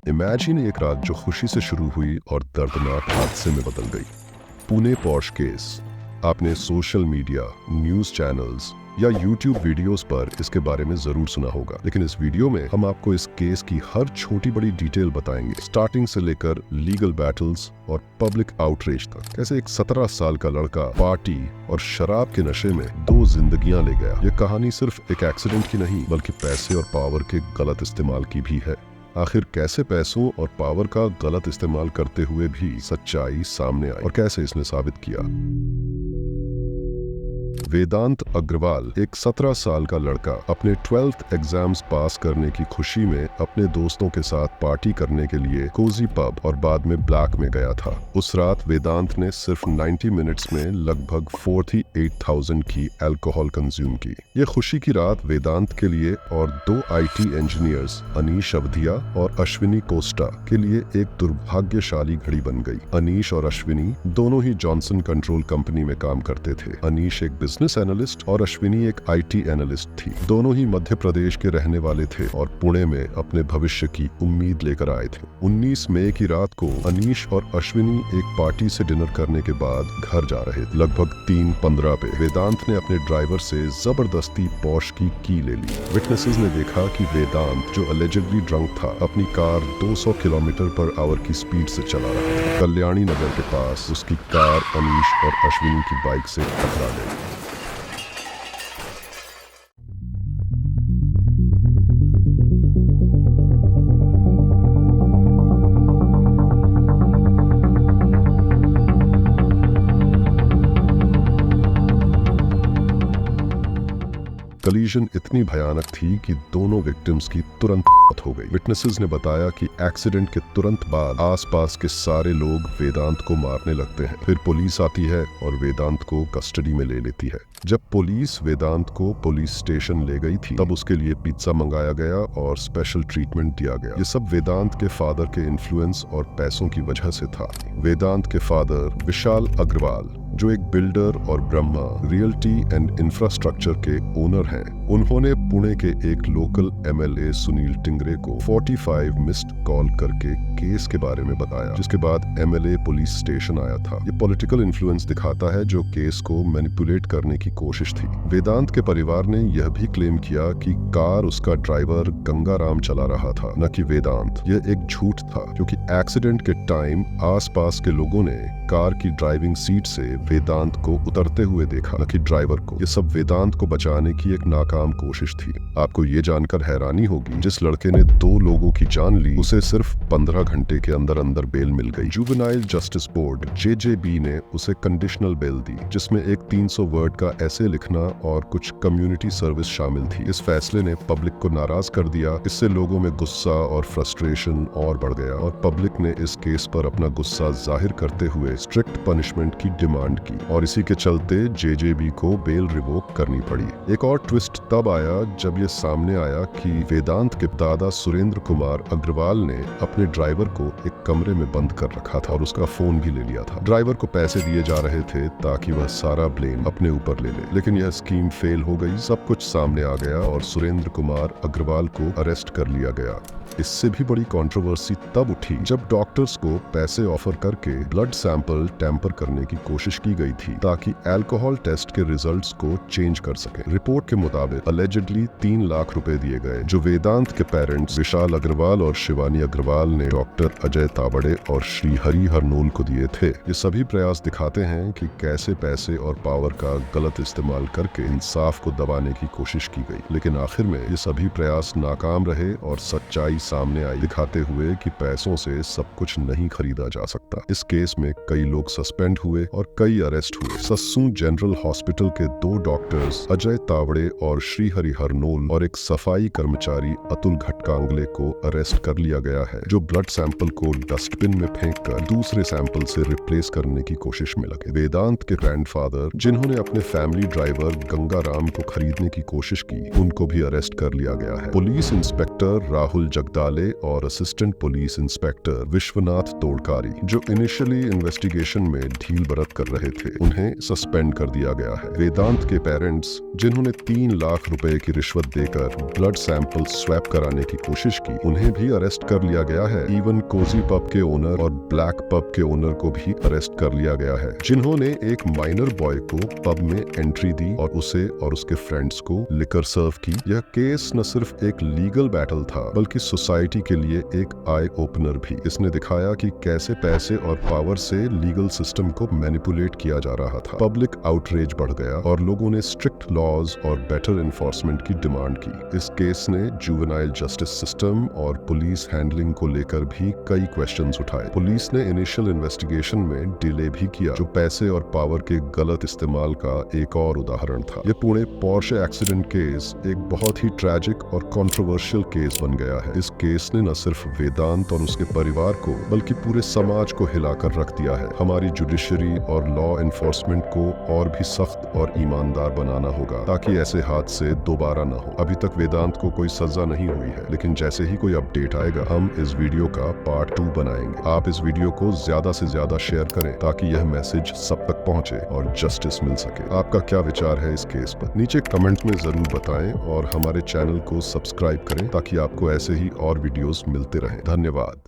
Imagine एक रात जो खुशी से शुरू हुई और दर्दनाक हादसे में बदल गई। Pune posh case. आपने सोशल मीडिया, न्यूज चैनल्स या यूट्यूब वीडियोस पर इसके बारे में जरूर सुना होगा, लेकिन इस वीडियो में हम आपको इस केस की हर छोटी बड़ी डिटेल बताएंगे, स्टार्टिंग से लेकर लीगल बैटल्स और पब्लिक आउटरीच तक। कैसे एक 17 साल का लड़का पार्टी और शराब के नशे में 2 जिंदगियां ले गया। ये कहानी सिर्फ एक एक्सीडेंट की नहीं, बल्कि पैसे और पावर के गलत इस्तेमाल की भी है। आखिर कैसे पैसों और पावर का गलत इस्तेमाल करते हुए भी सच्चाई सामने आई और कैसे इसने साबित किया। वेदांत अग्रवाल एक 17 साल का लड़का अपने 12th एग्जाम्स पास करने की खुशी में अपने दोस्तों के साथ पार्टी करने के लिए कोजी पब और बाद में ब्लैक में गया था। उस रात वेदांत ने सिर्फ 90 मिनट्स में लगभग 48,000 की अल्कोहल कंज्यूम की। ये खुशी की रात वेदांत के लिए और 2 IT इंजीनियर्स अनीश अवधिया और अश्विनी कोस्टा के लिए एक दुर्भाग्यशाली घड़ी बन गई। अनीश और अश्विनी दोनों ही जॉनसन कंट्रोल कंपनी में काम करते थे। अनीश एक बिजनेस एनालिस्ट और अश्विनी एक IT एनालिस्ट थी। दोनों ही मध्य प्रदेश के रहने वाले थे और पुणे में अपने भविष्य की उम्मीद लेकर आए थे। 19 मई की रात को अनीश और अश्विनी एक पार्टी से डिनर करने के बाद घर जा रहे थे। लगभग 3:15 पे वेदांत ने अपने ड्राइवर से जबरदस्ती पॉश की की ले ली। विटनेसेस ने देखा कि वेदांत, जो अलेजिडली ड्रंक था, अपनी कार 200 किलोमीटर पर आवर की स्पीड से चला रहा था। कल्याणी नगर के पास उसकी कार अनीश और अश्विनी की बाइक से टकरा गई। कलीजन इतनी भयानक थी कि दोनों विक्टिम्स की तुरंत मौत हो गई। विटनेसेस ने बताया कि एक्सीडेंट के तुरंत बाद आसपास के सारे लोग वेदांत को मारने लगते हैं। फिर पुलिस आती है और वेदांत को कस्टडी में ले लेती है। जब पुलिस वेदांत को पुलिस स्टेशन ले गई थी, तब उसके लिए पिज्जा मंगाया गया और स्पेशल ट्रीटमेंट दिया गया। ये सब वेदांत के फादर के इन्फ्लुएंस और पैसों की वजह से था। वेदांत के फादर विशाल अग्रवाल, जो एक बिल्डर और ब्रह्मा रियल्टी एंड इंफ्रास्ट्रक्चर के ओनर हैं, उन्होंने पुणे के एक लोकल MLA सुनील टिंगरे को 45 मिस्ड कॉल करके केस के बारे में बताया, जिसके बाद MLA पुलिस स्टेशन आया था। ये पॉलिटिकल इन्फ्लुएंस दिखाता है जो केस को मैनिपुलेट करने की कोशिश थी। वेदांत के परिवार ने यह भी क्लेम किया कि कार उसका ड्राइवर गंगाराम चला रहा था, न कि वेदांत। यह एक झूठ था, क्योंकि एक्सीडेंट के टाइम आसपास के लोगों ने कार की ड्राइविंग सीट से वेदांत को उतरते हुए देखा, न कि ड्राइवर को। ये सब वेदांत को बचाने की एक नाकाम कोशिश थी। आपको ये जानकर हैरानी होगी, जिस लड़के ने 2 लोगों की जान ली, उसे सिर्फ 15 घंटे के अंदर अंदर बेल मिल गई। जुवेनाइल जस्टिस बोर्ड JJB ने उसे कंडीशनल बेल दी, जिसमें एक 300 वर्ड का ऐसे लिखना और कुछ कम्युनिटी सर्विस शामिल थी। इस फैसले ने पब्लिक को नाराज कर दिया। इससे लोगों में गुस्सा और फ्रस्ट्रेशन और बढ़ गया और पब्लिक ने इस केस पर अपना गुस्सा जाहिर करते हुए स्ट्रिक्ट पनिशमेंट की डिमांड की और इसी के चलते JJB को बेल रिवोक करनी पड़ी। एक और ट्विस्ट तब आया जब ये सामने आया कि वेदांत के दादा सुरेंद्र कुमार अग्रवाल ने अपने ड्राइवर को एक कमरे में बंद कर रखा था और उसका फोन भी ले लिया था। ड्राइवर को पैसे दिए जा रहे थे ताकि वह सारा ब्लेम अपने ऊपर ले ले, लेकिन यह स्कीम फेल हो गई। सब कुछ सामने आ गया और सुरेंद्र कुमार अग्रवाल को अरेस्ट कर लिया गया। इससे भी बड़ी कंट्रोवर्सी तब उठी जब डॉक्टर्स को पैसे ऑफर करके ब्लड सैंपल टैंपर करने की कोशिश की गई थी ताकि अल्कोहल टेस्ट के रिजल्ट्स को चेंज कर सके। रिपोर्ट के मुताबिक अलेजिडली 3 लाख रुपए दिए गए, जो वेदांत के पेरेंट्स विशाल अग्रवाल और शिवानी अग्रवाल ने डॉक्टर अजय तावड़े और श्री हरि हरनोल को दिए थे। ये सभी प्रयास दिखाते हैं कि कैसे पैसे और पावर का गलत इस्तेमाल करके इंसाफ को दबाने की कोशिश की गई, लेकिन आखिर में ये सभी प्रयास नाकाम रहे और सच्चाई सामने आई, दिखाते हुए कि पैसों से सब कुछ नहीं खरीदा जा सकता। इस केस में कई लोग सस्पेंड हुए और कई अरेस्ट हुए। सस्सू जनरल हॉस्पिटल के 2 डॉक्टर्स अजय तावड़े और श्री हरि हरनोल और एक सफाई कर्मचारी अतुल घटकांगले को अरेस्ट कर लिया गया है, जो ब्लड सैंपल को डस्टबिन में फेंककर दूसरे सैंपल से रिप्लेस करने की कोशिश में लगे। वेदांत के ग्रैंडफादर, जिन्होंने अपने फैमिली ड्राइवर गंगाराम को खरीदने की कोशिश की, उनको भी अरेस्ट कर लिया गया है। पुलिस इंस्पेक्टर राहुल जगदाले और असिस्टेंट पुलिस इंस्पेक्टर विश्वनाथ तोड़कारी, जो इनिशियली इन्वेस्टिगेशन में ढील बरत कर रहे थे उन्हें सस्पेंड कर दिया गया है। वेदांत के पेरेंट्स जिन्होंने 3 लाख रुपए की रिश्वत देकर ब्लड सैंपल स्वैप कराने की कोशिश की, उन्हें भी अरेस्ट कर लिया गया है। इवन कोजी पब के ओनर और ब्लैक पब के ओनर को भी अरेस्ट कर लिया गया है, जिन्होंने एक माइनर बॉय को पब में एंट्री दी और उसे और उसके फ्रेंड्स को लिकर सर्व की। यह केस न सिर्फ एक लीगल बैटल था बल्कि सोसाइटी के लिए एक आई ओपनर भी। इसने दिखाया कि कैसे पैसे और पावर से लीगल सिस्टम को मैनिपुलेट किया जा रहा था। पब्लिक आउटरेज बढ़ गया और लोगों ने स्ट्रिक्ट लॉज और बेटर एनफोर्समेंट की डिमांड की। इस केस ने जुवेनाइल जस्टिस सिस्टम और पुलिस हैंडलिंग को लेकर भी कई क्वेश्चंस उठाए। पुलिस ने इनिशियल इन्वेस्टिगेशन में डिले भी किया, जो पैसे और पावर के गलत इस्तेमाल का एक और उदाहरण था। यह पुणे पोर्शे एक्सीडेंट केस एक बहुत ही ट्रैजिक और कंट्रोवर्शियल केस बन गया है। इस केस ने न सिर्फ वेदांत और उसके परिवार को बल्कि पूरे समाज को हिलाकर रख दिया है। हमारी जुडिशरी और लॉ एनफोर्समेंट को और भी सख्त और ईमानदार बनाना होगा ताकि ऐसे हादसे दोबारा न हो। अभी तक वेदांत को कोई सजा नहीं हुई है, लेकिन जैसे ही कोई अपडेट आएगा हम इस वीडियो का पार्ट 2 बनाएंगे। आप इस वीडियो को ज्यादा से ज्यादा शेयर करें ताकि यह मैसेज सब तक पहुंचे और जस्टिस मिल सके। आपका क्या विचार है इस केस पर? नीचे कमेंट में जरूर बताएं और हमारे चैनल को सब्सक्राइब करें ताकि आपको ऐसे ही और वीडियोस मिलते रहें। धन्यवाद।